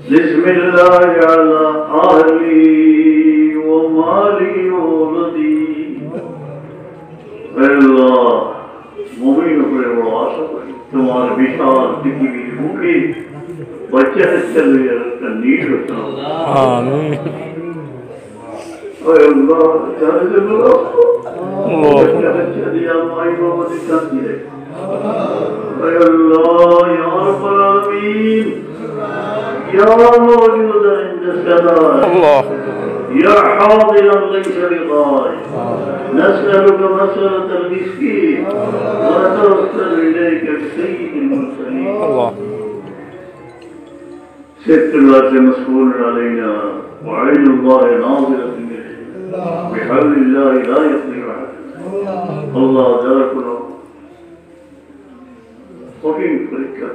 بسم الله على أهلي ومالي وولدي اللہ مومن پر بڑا آسا کری تمہارے بشار تکی بھی مکھی بچہ چلے رکھتا نیٹ رکھتا آمین اے اللہ چاہے سے بلا بچہ چلے آمائی بابا دکھاتی ہے اے اللہ یا رب العالمین یا موجود عند السماء يا حاضرا ليس بغائب نسألك مسألة المسكين ونتوسل إليك بسيد المرسلين ست الله مسؤول علينا وعين الله ناظرة إليه بحول الله لا يقدر عليه الله ذلك له وكين فريقا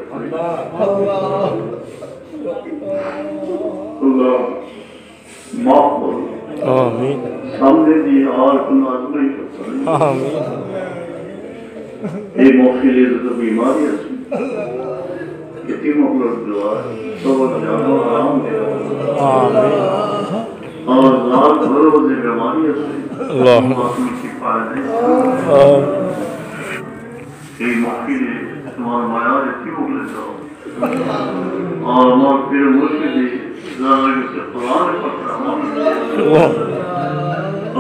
الله معقول آمین سامنے دی آر کن آزمائی کرتا ہے آمین اے موفیلی تو بیماری ہے کتی مقلوب دعا ہے صبر جانو آرام دیا آمین اور لال بھرو دے بیماری ہے اللہم اپنی شفایت ہے اے موفیلی تمہارا معیار اتی مقلوب دعا اور مار پھر مرشدی زندگی سے قرآن پڑھتا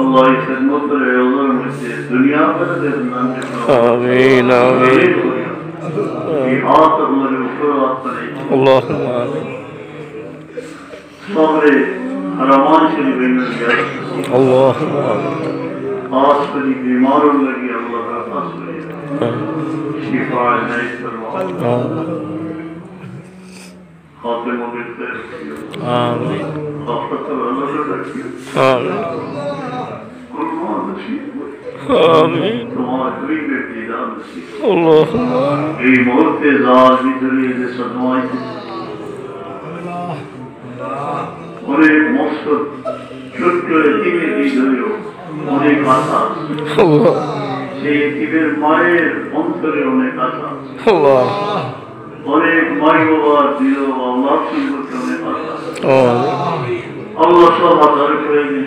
اللہ اس خدمت پر عذر مجھے دنیا پر دے زندان کے آمین آمین جہاد اللہ افراد پڑے اللہم آمین صبر حرمان شریف بین الجاد اللہم آمین آس پری بیماروں لگی اللہ کا خاص کرے شفاء نائت فرما خاتموں کے خیر رکھیو آمین آفت اللہ رکھیو آمین قرآن نصیب ہوئی آمین تمہارا قریب ابتداء نصیب اللہم ای مورت ذات بھی ذریعے دے صدمائی اور ایک مقصد چھٹو اتیمے دی دریو انہیں کھاتا سیتیبر مائر انترے انہیں کھاتا اللہ اور ایک مائی بابا دیو اللہ کی ملک انہیں کھاتا اللہ سب حضر کرے گی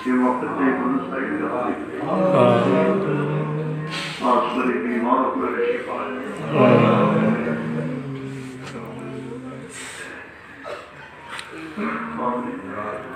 یہ وقت ایک انسائی لگائی آسوری بیمار پر شفا آمین